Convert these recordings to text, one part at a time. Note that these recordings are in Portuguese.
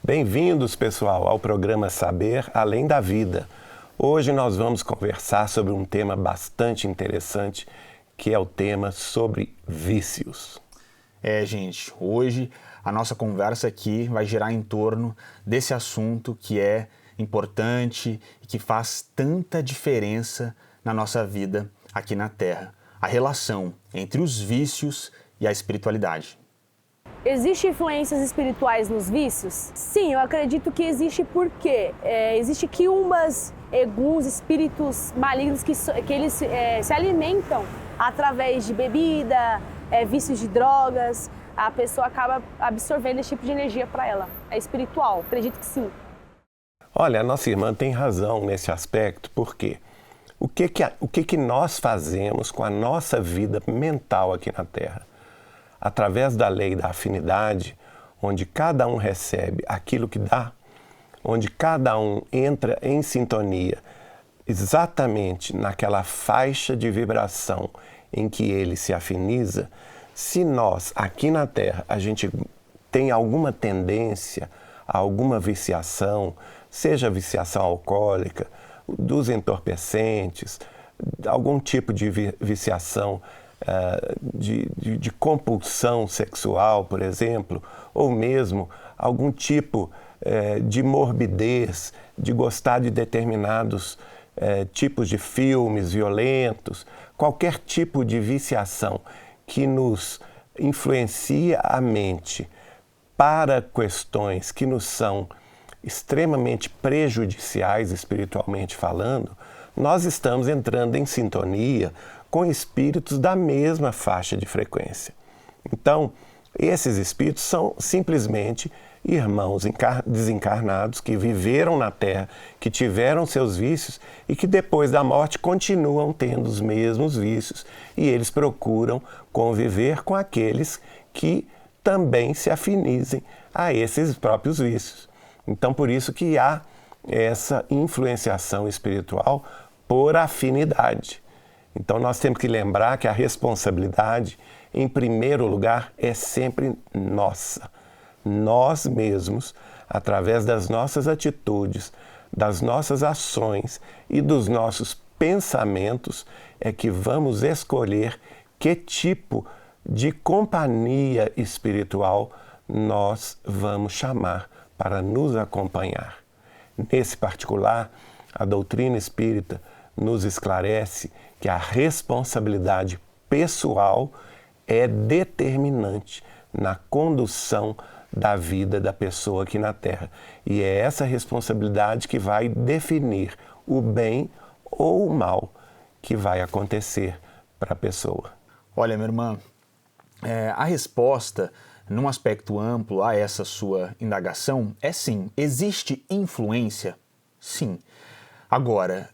Bem-vindos, pessoal, ao programa Saber Além da Vida. Hoje nós vamos conversar sobre um tema bastante interessante, que é o tema sobre vícios. Gente, hoje a nossa conversa aqui vai girar em torno desse assunto que é importante e que faz tanta diferença na nossa vida aqui na Terra. A relação entre os vícios e a espiritualidade. Existem influências espirituais nos vícios? Sim, eu acredito que existe porque existe quiumbas, eguns, espíritos malignos que eles se alimentam através de bebida, vícios de drogas. A pessoa acaba absorvendo esse tipo de energia para ela. É espiritual, acredito que sim. Olha, a nossa irmã tem razão nesse aspecto, porque o que nós fazemos com a nossa vida mental aqui na Terra? Através da lei da afinidade, onde cada um recebe aquilo que dá, onde cada um entra em sintonia exatamente naquela faixa de vibração em que ele se afiniza, se nós, aqui na Terra, a gente tem alguma tendência a alguma viciação, seja viciação alcoólica, dos entorpecentes, algum tipo de viciação de compulsão sexual, por exemplo, ou mesmo algum tipo de morbidez, de gostar de determinados tipos de filmes violentos, qualquer tipo de viciação que nos influencia a mente para questões que nos são extremamente prejudiciais espiritualmente falando, nós estamos entrando em sintonia com espíritos da mesma faixa de frequência. Então, esses espíritos são simplesmente irmãos desencarnados que viveram na Terra, que tiveram seus vícios e que depois da morte continuam tendo os mesmos vícios e eles procuram conviver com aqueles que também se afinizem a esses próprios vícios. Então, por isso que há essa influenciação espiritual por afinidade. Então, nós temos que lembrar que a responsabilidade, em primeiro lugar, é sempre nossa. Nós mesmos, através das nossas atitudes, das nossas ações e dos nossos pensamentos, é que vamos escolher que tipo de companhia espiritual nós vamos chamar para nos acompanhar. Nesse particular, a doutrina espírita nos esclarece que a responsabilidade pessoal é determinante na condução da vida da pessoa aqui na Terra. E é essa responsabilidade que vai definir o bem ou o mal que vai acontecer para a pessoa. Olha, minha irmã, a resposta, num aspecto amplo a essa sua indagação, é sim. Existe influência? Sim. Agora,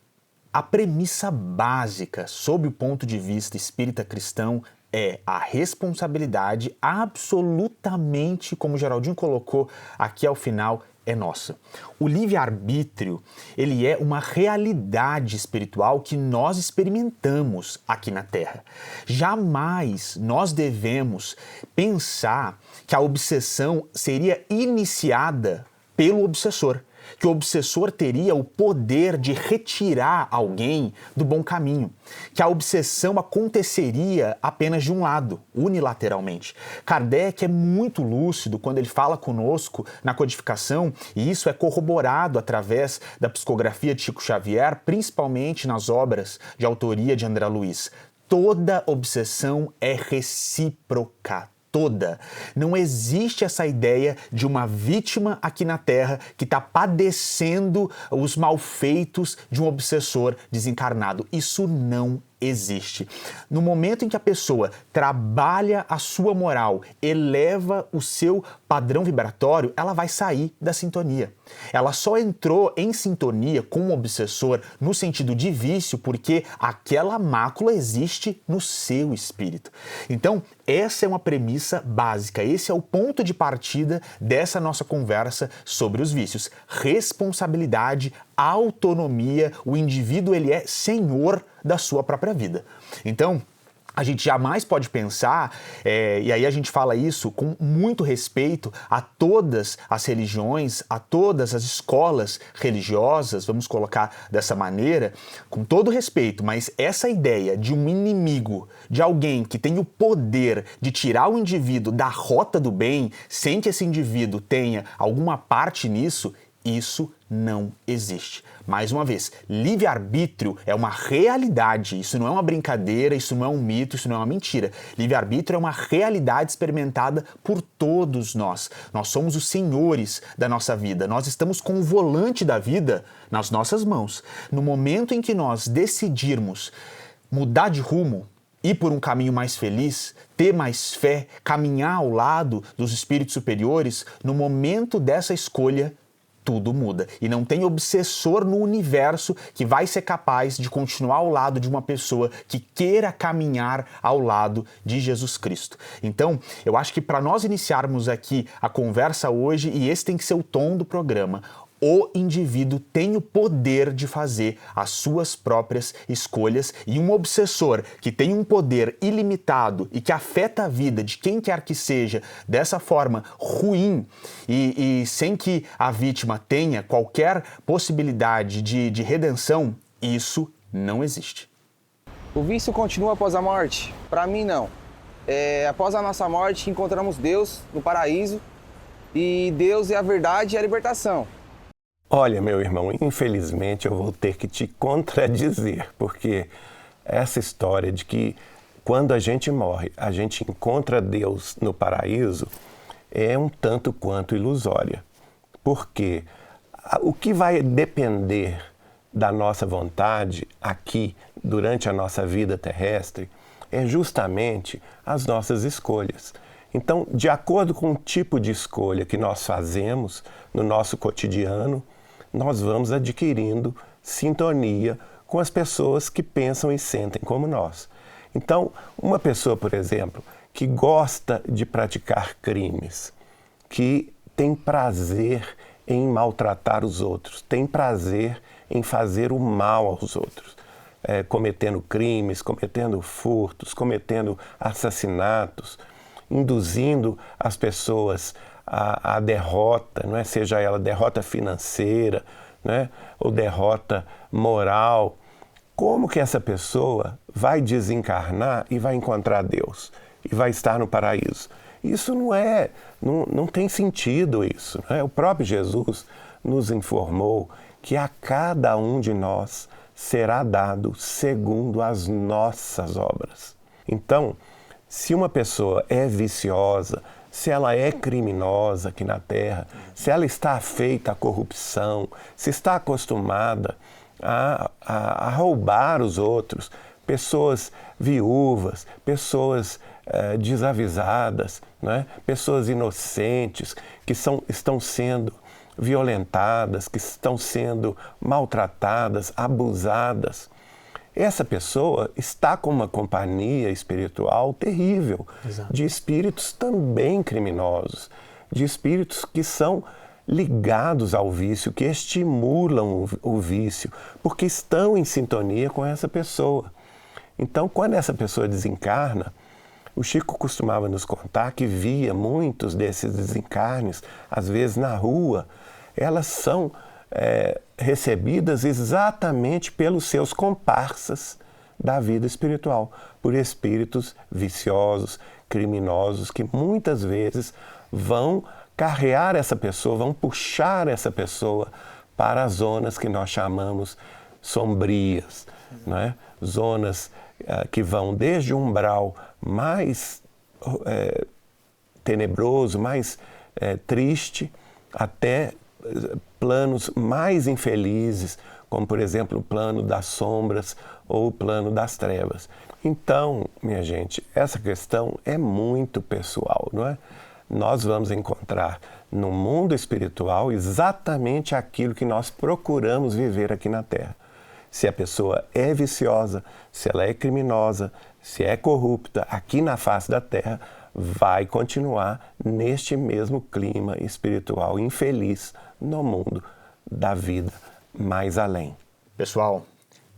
a premissa básica, sob o ponto de vista espírita cristão, é a responsabilidade absolutamente, como o Geraldinho colocou aqui ao final, é nossa. O livre-arbítrio, ele é uma realidade espiritual que nós experimentamos aqui na Terra. Jamais nós devemos pensar que a obsessão seria iniciada pelo obsessor, que o obsessor teria o poder de retirar alguém do bom caminho, que a obsessão aconteceria apenas de um lado, unilateralmente. Kardec é muito lúcido quando ele fala conosco na codificação, e isso é corroborado através da psicografia de Chico Xavier, principalmente nas obras de autoria de André Luiz. Toda obsessão é recíproca. Toda. Não existe essa ideia de uma vítima aqui na Terra que está padecendo os malfeitos de um obsessor desencarnado. Isso não existe. No momento em que a pessoa trabalha a sua moral, eleva o seu padrão vibratório, ela vai sair da sintonia. Ela só entrou em sintonia com o obsessor no sentido de vício porque aquela mácula existe no seu espírito. Então, essa é uma premissa básica, esse é o ponto de partida dessa nossa conversa sobre os vícios. Responsabilidade, autonomia, o indivíduo ele é senhor da sua própria vida. Então, A gente jamais pode pensar, e aí a gente fala isso com muito respeito a todas as religiões, a todas as escolas religiosas, vamos colocar dessa maneira, com todo respeito, mas essa ideia de um inimigo, de alguém que tem o poder de tirar o indivíduo da rota do bem, sem que esse indivíduo tenha alguma parte nisso, isso não existe. Mais uma vez, livre-arbítrio é uma realidade, isso não é uma brincadeira, isso não é um mito, isso não é uma mentira. Livre-arbítrio é uma realidade experimentada por todos nós. Nós somos os senhores da nossa vida, nós estamos com o volante da vida nas nossas mãos. No momento em que nós decidirmos mudar de rumo, ir por um caminho mais feliz, ter mais fé, caminhar ao lado dos espíritos superiores, no momento dessa escolha, tudo muda. E não tem obsessor no universo que vai ser capaz de continuar ao lado de uma pessoa que queira caminhar ao lado de Jesus Cristo. Então, eu acho que para nós iniciarmos aqui a conversa hoje, e esse tem que ser o tom do programa, o indivíduo tem o poder de fazer as suas próprias escolhas, e um obsessor que tem um poder ilimitado e que afeta a vida de quem quer que seja dessa forma ruim e sem que a vítima tenha qualquer possibilidade de redenção, isso não existe. O vício continua após a morte? Para mim, não. Após a nossa morte, encontramos Deus no paraíso, e Deus é a verdade e a libertação. Olha, meu irmão, infelizmente eu vou ter que te contradizer, porque essa história de que quando a gente morre, a gente encontra Deus no paraíso é um tanto quanto ilusória. Porque o que vai depender da nossa vontade aqui, durante a nossa vida terrestre, é justamente as nossas escolhas. Então, de acordo com o tipo de escolha que nós fazemos no nosso cotidiano, nós vamos adquirindo sintonia com as pessoas que pensam e sentem como nós. Então, uma pessoa, por exemplo, que gosta de praticar crimes, que tem prazer em maltratar os outros, tem prazer em fazer o mal aos outros, cometendo crimes, cometendo furtos, cometendo assassinatos, induzindo as pessoas à derrota, não é? Seja ela derrota financeira, né? Ou derrota moral. Como que essa pessoa vai desencarnar e vai encontrar Deus? E vai estar no paraíso? Isso não tem sentido isso. Não é? O próprio Jesus nos informou que a cada um de nós será dado segundo as nossas obras. Então, se uma pessoa é viciosa, se ela é criminosa aqui na Terra, se ela está afeita à corrupção, se está acostumada a roubar os outros, pessoas viúvas, pessoas desavisadas, né? Pessoas inocentes que estão sendo violentadas, que estão sendo maltratadas, abusadas. Essa pessoa está com uma companhia espiritual terrível, exato, de espíritos também criminosos, de espíritos que são ligados ao vício, que estimulam o vício, porque estão em sintonia com essa pessoa. Então, quando essa pessoa desencarna, o Chico costumava nos contar que via muitos desses desencarnes, às vezes na rua, elas são recebidas exatamente pelos seus comparsas da vida espiritual, por espíritos viciosos, criminosos, que muitas vezes vão carrear essa pessoa, vão puxar essa pessoa para as zonas que nós chamamos sombrias, não é? Zonas que vão desde o umbral mais tenebroso, mais triste, até planos mais infelizes, como, por exemplo, o plano das sombras ou o plano das trevas. Então, minha gente, essa questão é muito pessoal, não é? Nós vamos encontrar no mundo espiritual exatamente aquilo que nós procuramos viver aqui na Terra. Se a pessoa é viciosa, se ela é criminosa, se é corrupta, aqui na face da Terra, vai continuar neste mesmo clima espiritual infeliz no mundo da vida mais além. Pessoal,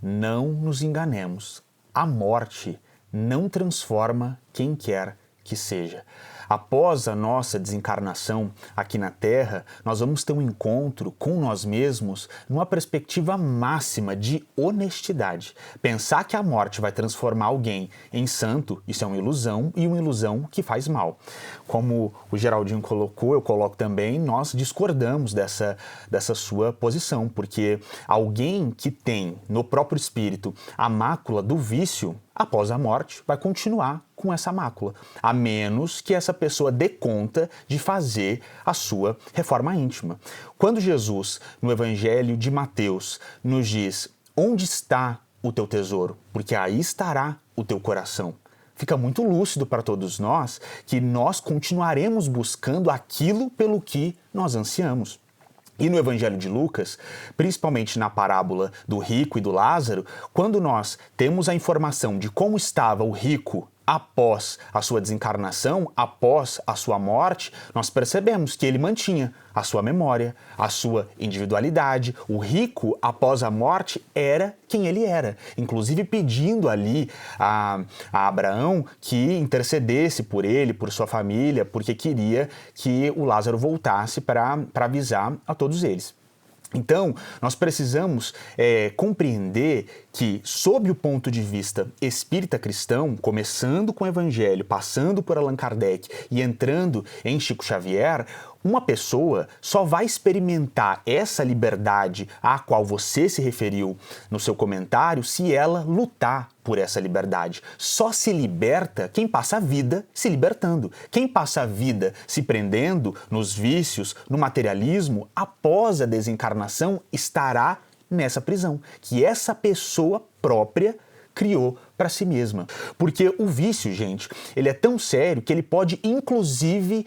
não nos enganemos. A morte não transforma quem quer que seja. Após a nossa desencarnação aqui na Terra, nós vamos ter um encontro com nós mesmos numa perspectiva máxima de honestidade. Pensar que a morte vai transformar alguém em santo, isso é uma ilusão e uma ilusão que faz mal. Como o Geraldinho colocou, eu coloco também, nós discordamos dessa sua posição, porque alguém que tem no próprio espírito a mácula do vício, após a morte, vai continuar com essa mácula, a menos que essa pessoa dê conta de fazer a sua reforma íntima. Quando Jesus, no Evangelho de Mateus, nos diz: onde está o teu tesouro? Porque aí estará o teu coração. Fica muito lúcido para todos nós que nós continuaremos buscando aquilo pelo que nós ansiamos. E no Evangelho de Lucas, principalmente na parábola do rico e do Lázaro, quando nós temos a informação de como estava o rico após a sua desencarnação, após a sua morte, nós percebemos que ele mantinha a sua memória, a sua individualidade. O rico, após a morte, era quem ele era, inclusive pedindo ali a Abraão que intercedesse por ele, por sua família, porque queria que o Lázaro voltasse para avisar a todos eles. Então, nós precisamos compreender que, sob o ponto de vista espírita cristão, começando com o Evangelho, passando por Allan Kardec e entrando em Chico Xavier, uma pessoa só vai experimentar essa liberdade à qual você se referiu no seu comentário se ela lutar por essa liberdade. Só se liberta quem passa a vida se libertando. Quem passa a vida se prendendo nos vícios, no materialismo, após a desencarnação estará nessa prisão, que essa pessoa própria criou para si mesma. Porque o vício, gente, ele é tão sério que ele pode, inclusive,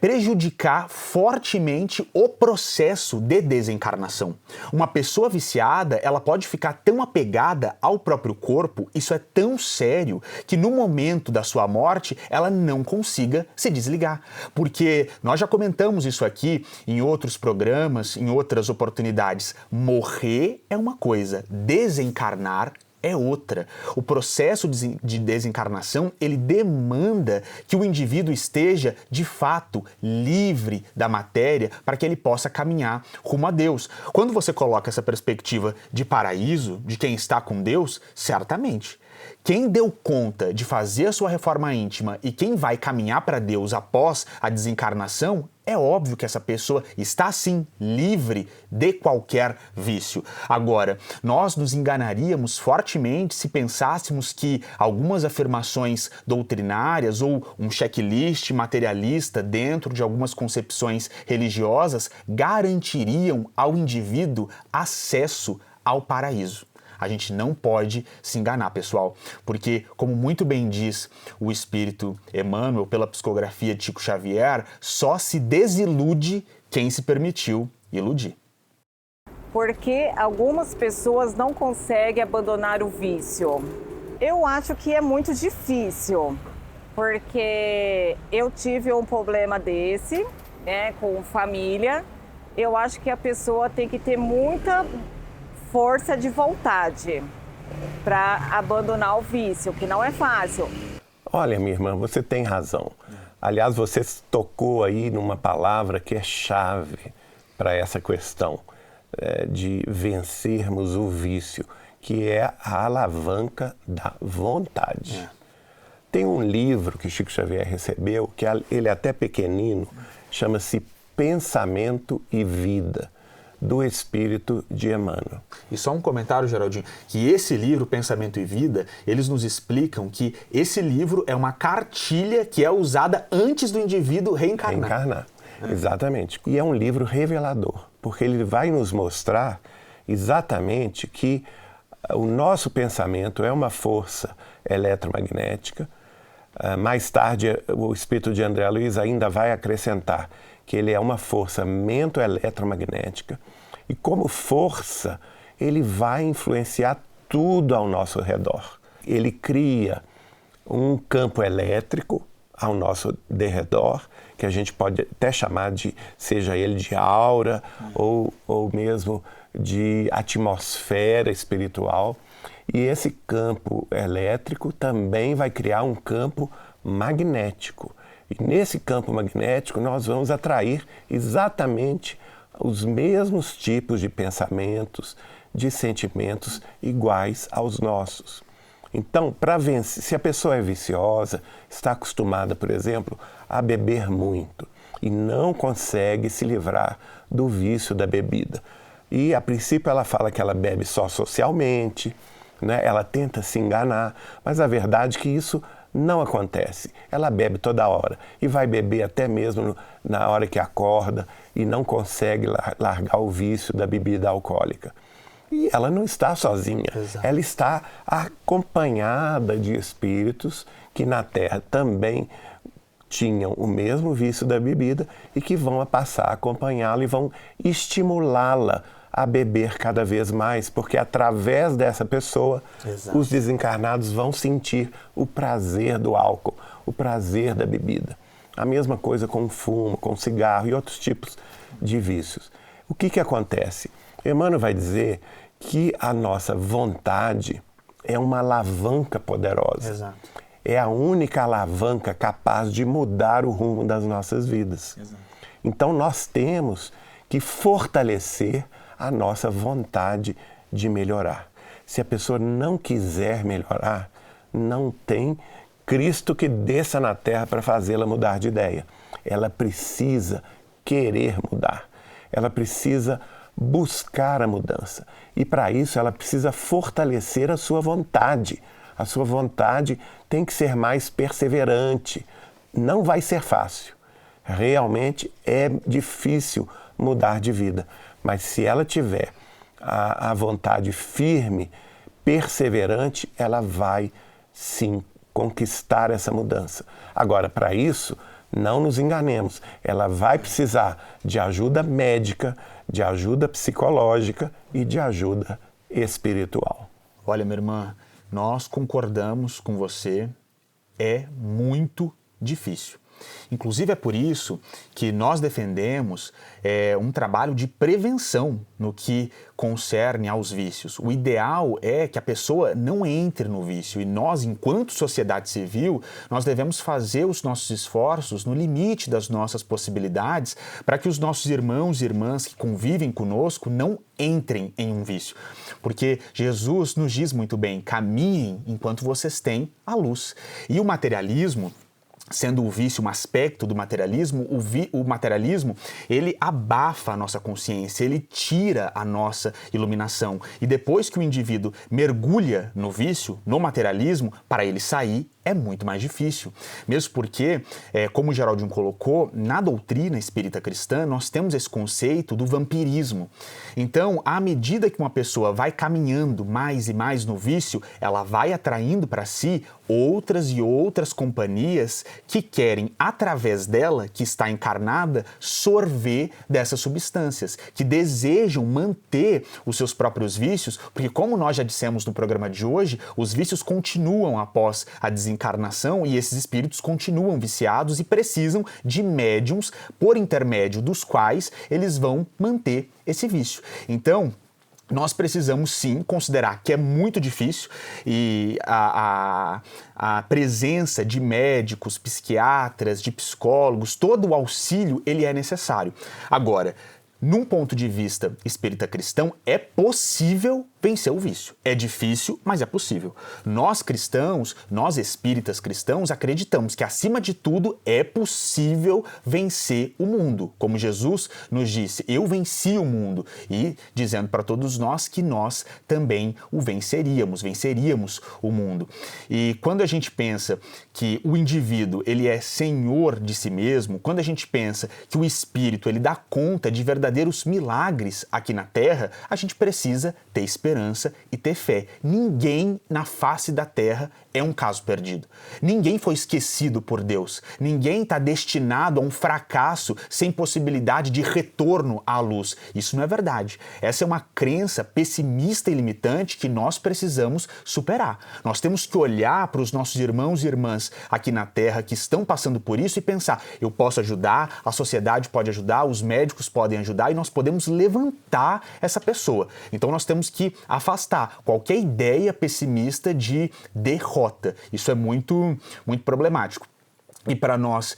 prejudicar fortemente o processo de desencarnação. Uma pessoa viciada, ela pode ficar tão apegada ao próprio corpo, isso é tão sério, que no momento da sua morte, ela não consiga se desligar. Porque nós já comentamos isso aqui em outros programas, em outras oportunidades. Morrer é uma coisa, desencarnar é outra. O processo de desencarnação, ele demanda que o indivíduo esteja, de fato, livre da matéria para que ele possa caminhar rumo a Deus. Quando você coloca essa perspectiva de paraíso, de quem está com Deus, certamente. Quem deu conta de fazer a sua reforma íntima e quem vai caminhar para Deus após a desencarnação, é óbvio que essa pessoa está, sim, livre de qualquer vício. Agora, nós nos enganaríamos fortemente se pensássemos que algumas afirmações doutrinárias ou um checklist materialista dentro de algumas concepções religiosas garantiriam ao indivíduo acesso ao paraíso. A gente não pode se enganar, pessoal, porque, como muito bem diz o espírito Emmanuel pela psicografia de Chico Xavier, só se desilude quem se permitiu iludir. Porque algumas pessoas não conseguem abandonar o vício. Eu acho que é muito difícil, porque eu tive um problema desse, né, com família. Eu acho que a pessoa tem que ter muita força de vontade para abandonar o vício, que não é fácil. Olha, minha irmã, você tem razão. Aliás, você tocou aí numa palavra que é chave para essa questão de vencermos o vício, que é a alavanca da vontade. Tem um livro que Chico Xavier recebeu, que ele é até pequenino, chama-se Pensamento e Vida, do Espírito de Emmanuel. E só um comentário, Geraldinho, que esse livro, Pensamento e Vida, eles nos explicam que esse livro é uma cartilha que é usada antes do indivíduo reencarnar. Exatamente. E é um livro revelador, porque ele vai nos mostrar exatamente que o nosso pensamento é uma força eletromagnética. Mais tarde, o Espírito de André Luiz ainda vai acrescentar que ele é uma força mento-eletromagnética e, como força, ele vai influenciar tudo ao nosso redor. Ele cria um campo elétrico ao nosso derredor, que a gente pode até chamar de, seja ele de aura ou mesmo de atmosfera espiritual. E esse campo elétrico também vai criar um campo magnético. E nesse campo magnético nós vamos atrair exatamente os mesmos tipos de pensamentos, de sentimentos iguais aos nossos. Então, para vencer, se a pessoa é viciosa, está acostumada, por exemplo, a beber muito e não consegue se livrar do vício da bebida. E, a princípio, ela fala que ela bebe só socialmente, né? Ela tenta se enganar, mas a verdade é que isso não acontece. Ela bebe toda hora e vai beber até mesmo na hora que acorda e não consegue largar o vício da bebida alcoólica. E ela não está sozinha. Exato. Ela está acompanhada de espíritos que na Terra também tinham o mesmo vício da bebida e que vão passar a acompanhá-la e vão estimulá-la a beber cada vez mais, porque através dessa pessoa, Exato. Os desencarnados vão sentir o prazer do álcool, o prazer da bebida. A mesma coisa com o fumo, com o cigarro e outros tipos de vícios. O que acontece? Emmanuel vai dizer que a nossa vontade é uma alavanca poderosa. Exato. É a única alavanca capaz de mudar o rumo das nossas vidas. Exato. Então nós temos que fortalecer a nossa vontade de melhorar. Se a pessoa não quiser melhorar, não tem Cristo que desça na Terra para fazê-la mudar de ideia. Ela precisa querer mudar. Ela precisa buscar a mudança. E para isso ela precisa fortalecer a sua vontade. A sua vontade tem que ser mais perseverante. Não vai ser fácil. Realmente é difícil mudar de vida. Mas se ela tiver a vontade firme, perseverante, ela vai sim conquistar essa mudança. Agora, para isso, não nos enganemos. Ela vai precisar de ajuda médica, de ajuda psicológica e de ajuda espiritual. Olha, minha irmã, nós concordamos com você, é muito difícil. Inclusive é por isso que nós defendemos um trabalho de prevenção no que concerne aos vícios. O ideal é que a pessoa não entre no vício e nós, enquanto sociedade civil, nós devemos fazer os nossos esforços no limite das nossas possibilidades para que os nossos irmãos e irmãs que convivem conosco não entrem em um vício. Porque Jesus nos diz muito bem, caminhem enquanto vocês têm a luz. E o materialismo, sendo o vício um aspecto do materialismo, o materialismo, ele abafa a nossa consciência, ele tira a nossa iluminação. E depois que o indivíduo mergulha no vício, no materialismo, para ele sair é muito mais difícil. Mesmo porque, como o Geraldinho colocou, na doutrina espírita cristã, nós temos esse conceito do vampirismo. Então, à medida que uma pessoa vai caminhando mais e mais no vício, ela vai atraindo para si outras e outras companhias que querem, através dela, que está encarnada, sorver dessas substâncias, que desejam manter os seus próprios vícios, porque como nós já dissemos no programa de hoje, os vícios continuam após a desencarnação e esses espíritos continuam viciados e precisam de médiums por intermédio dos quais eles vão manter esse vício. Então, nós precisamos sim considerar que é muito difícil e a presença de médicos, psiquiatras, de psicólogos, todo o auxílio ele é necessário. Agora, num ponto de vista espírita cristão, é possível vencer o vício. É difícil, mas é possível. Nós cristãos, nós espíritas cristãos, acreditamos que, acima de tudo, é possível vencer o mundo. Como Jesus nos disse, eu venci o mundo. E dizendo para todos nós que nós também o venceríamos o mundo. E quando a gente pensa que o indivíduo, ele é senhor de si mesmo, quando a gente pensa que o espírito, ele dá conta de verdadeiros milagres aqui na Terra, a gente precisa ter esperança e ter fé. Ninguém na face da Terra é um caso perdido. Ninguém foi esquecido por Deus. Ninguém está destinado a um fracasso sem possibilidade de retorno à luz. Isso não é verdade. Essa é uma crença pessimista e limitante que nós precisamos superar. Nós temos que olhar para os nossos irmãos e irmãs aqui na Terra que estão passando por isso e pensar, eu posso ajudar, a sociedade pode ajudar, os médicos podem ajudar e nós podemos levantar essa pessoa. Então nós temos que afastar qualquer ideia pessimista de derrota. Isso é muito, muito problemático. E para nós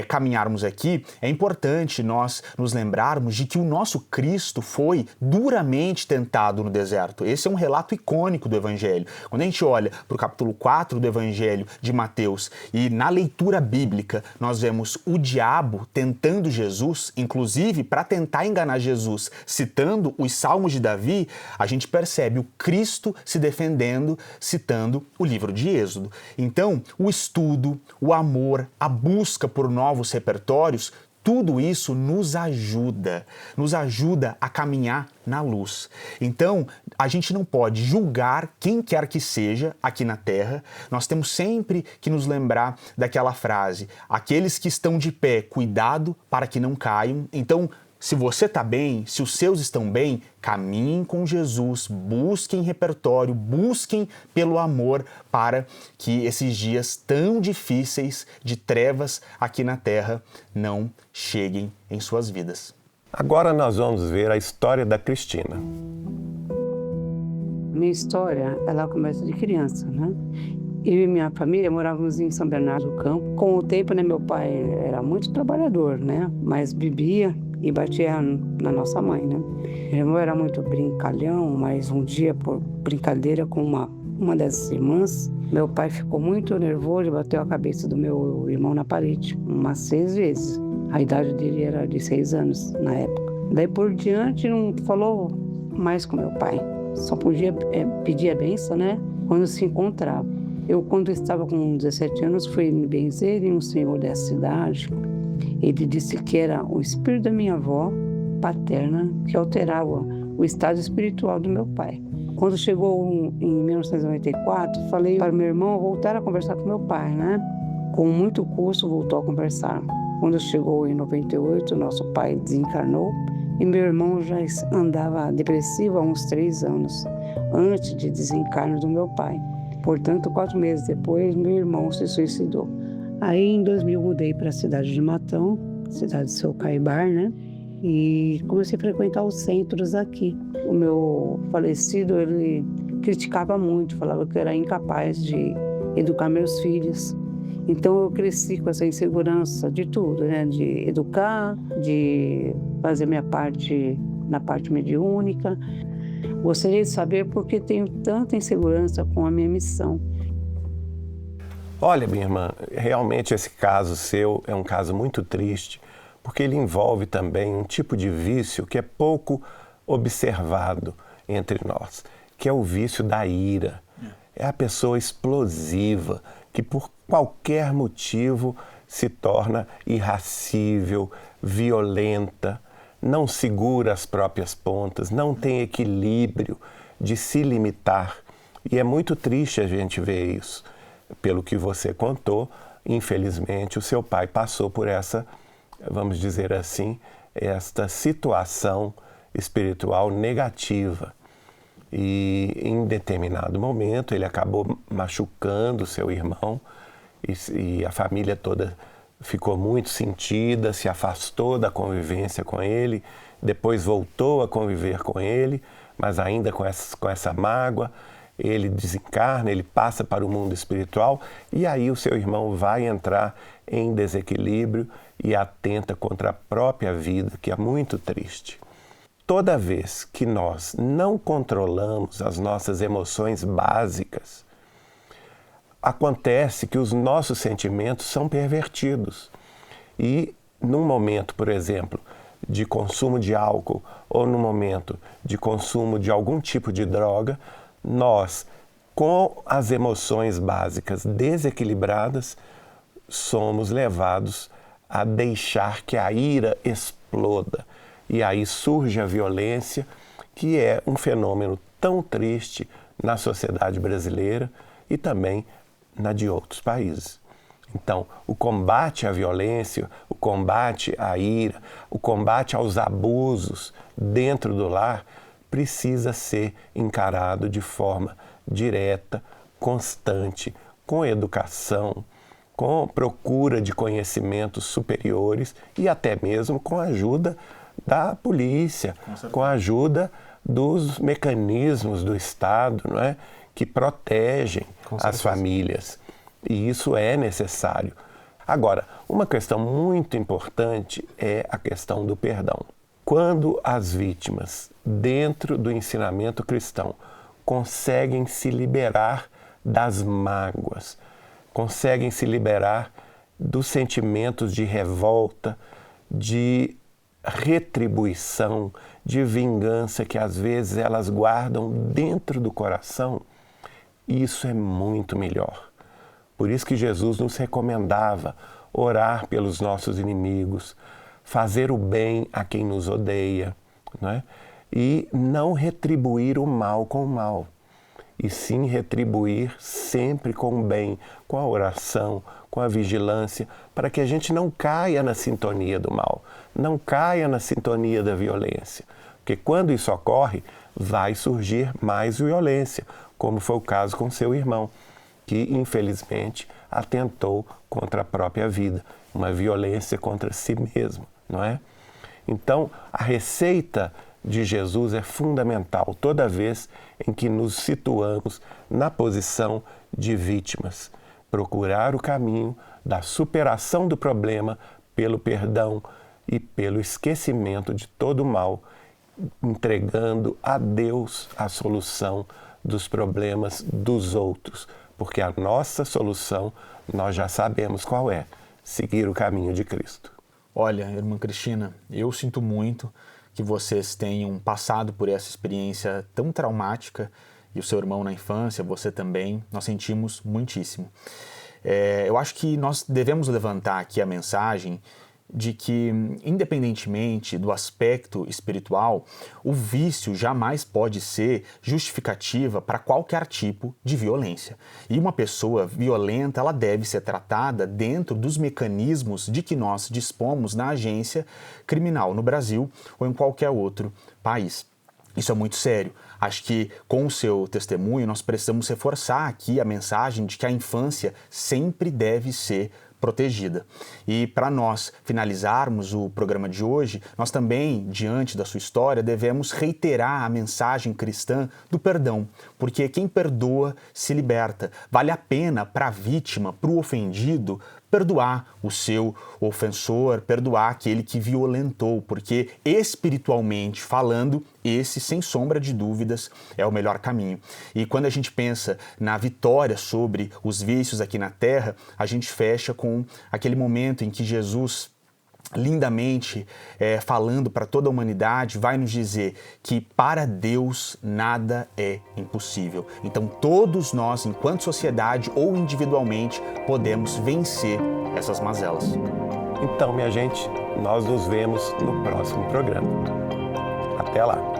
caminharmos aqui, é importante nós nos lembrarmos de que o nosso Cristo foi duramente tentado no deserto. Esse é um relato icônico do Evangelho. Quando a gente olha para o capítulo 4 do Evangelho de Mateus e na leitura bíblica nós vemos o diabo tentando Jesus, inclusive para tentar enganar Jesus, citando os Salmos de Davi, a gente percebe o Cristo se defendendo, citando o livro de Êxodo. Então, o estudo, o amor, a busca por novos repertórios, tudo isso nos ajuda a caminhar na luz. Então, a gente não pode julgar quem quer que seja aqui na Terra. Nós temos sempre que nos lembrar daquela frase: aqueles que estão de pé, cuidado para que não caiam. Então, se você está bem, se os seus estão bem, caminhem com Jesus, busquem repertório, busquem pelo amor para que esses dias tão difíceis de trevas aqui na Terra não cheguem em suas vidas. Agora nós vamos ver a história da Cristina. Minha história, ela começa de criança, né? Eu e minha família morávamos em São Bernardo do Campo. Com o tempo, né, meu pai era muito trabalhador, né? Mas bebia e batia na nossa mãe, né? Meu irmão era muito brincalhão, mas um dia, por brincadeira com uma das irmãs, meu pai ficou muito nervoso e bateu a cabeça do meu irmão na parede, umas 6 vezes. A idade dele era de 6 anos na época. Daí por diante não falou mais com meu pai. Só podia pedir a bênção, né? Quando se encontrava. Eu, quando estava com 17 anos, fui me benzer em um senhor dessa cidade. Ele disse que era o espírito da minha avó paterna que alterava o estado espiritual do meu pai. Quando chegou em 1994, falei para meu irmão voltar a conversar com meu pai, né? Com muito custo, voltou a conversar. Quando chegou em 98, nosso pai desencarnou e meu irmão já andava depressivo há uns 3 anos, antes de desencarno do meu pai. Portanto, 4 meses depois, meu irmão se suicidou. Aí, em 2000, mudei para a cidade de Matão, cidade de Socaibar, né? E comecei a frequentar os centros aqui. O meu falecido, ele criticava muito, falava que eu era incapaz de educar meus filhos. Então, eu cresci com essa insegurança de tudo, né? De educar, de fazer minha parte na parte mediúnica. Gostaria de saber por que tenho tanta insegurança com a minha missão. Olha, minha irmã, realmente esse caso seu é um caso muito triste, porque ele envolve também um tipo de vício que é pouco observado entre nós, que é o vício da ira. É a pessoa explosiva, que por qualquer motivo se torna irascível, violenta, não segura as próprias pontas, não tem equilíbrio de se limitar. E é muito triste a gente ver isso. Pelo que você contou, infelizmente, o seu pai passou por essa, vamos dizer assim, esta situação espiritual negativa. E em determinado momento ele acabou machucando seu irmão e a família toda ficou muito sentida, se afastou da convivência com ele, depois voltou a conviver com ele, mas ainda com essa mágoa. Ele desencarna, ele passa para o mundo espiritual e aí o seu irmão vai entrar em desequilíbrio e atenta contra a própria vida, que é muito triste. Toda vez que nós não controlamos as nossas emoções básicas, acontece que os nossos sentimentos são pervertidos. E num momento, por exemplo, de consumo de álcool ou no momento de consumo de algum tipo de droga, nós, com as emoções básicas desequilibradas, somos levados a deixar que a ira exploda. E aí surge a violência, que é um fenômeno tão triste na sociedade brasileira e também na de outros países. Então, o combate à violência, o combate à ira, o combate aos abusos dentro do lar precisa ser encarado de forma direta, constante, com educação, com procura de conhecimentos superiores e até mesmo com a ajuda da polícia, com a ajuda dos mecanismos do Estado, não é? Que protegem as famílias. E isso é necessário. Agora, uma questão muito importante é a questão do perdão. Quando as vítimas, dentro do ensinamento cristão, conseguem se liberar das mágoas, conseguem se liberar dos sentimentos de revolta, de retribuição, de vingança que às vezes elas guardam dentro do coração, isso é muito melhor. Por isso que Jesus nos recomendava orar pelos nossos inimigos, fazer o bem a quem nos odeia, não é? E não retribuir o mal com o mal, e sim retribuir sempre com o bem, com a oração, com a vigilância, para que a gente não caia na sintonia do mal, não caia na sintonia da violência. Porque quando isso ocorre, vai surgir mais violência, como foi o caso com seu irmão, que infelizmente atentou contra a própria vida, uma violência contra si mesmo, não é? Então, a receita de Jesus é fundamental toda vez em que nos situamos na posição de vítimas. Procurar o caminho da superação do problema pelo perdão e pelo esquecimento de todo o mal, entregando a Deus a solução dos problemas dos outros, porque a nossa solução nós já sabemos qual é: seguir o caminho de Cristo. Olha, irmã Cristina, eu sinto muito que vocês tenham passado por essa experiência tão traumática, e o seu irmão na infância, você também, nós sentimos muitíssimo. Eu acho que nós devemos levantar aqui a mensagem de que, independentemente do aspecto espiritual, o vício jamais pode ser justificativa para qualquer tipo de violência. E uma pessoa violenta, ela deve ser tratada dentro dos mecanismos de que nós dispomos na agência criminal no Brasil ou em qualquer outro país. Isso é muito sério. Acho que com o seu testemunho nós precisamos reforçar aqui a mensagem de que a infância sempre deve ser protegida. E para nós finalizarmos o programa de hoje, nós também, diante da sua história, devemos reiterar a mensagem cristã do perdão, porque quem perdoa se liberta. Vale a pena para a vítima, para o ofendido, perdoar o seu ofensor, perdoar aquele que violentou, porque espiritualmente falando, esse, sem sombra de dúvidas, é o melhor caminho. E quando a gente pensa na vitória sobre os vícios aqui na Terra, a gente fecha com aquele momento em que Jesus, lindamente falando para toda a humanidade, vai nos dizer que para Deus nada é impossível. Então todos nós, enquanto sociedade ou individualmente, podemos vencer essas mazelas. Então, minha gente, nós nos vemos no próximo programa. Até lá!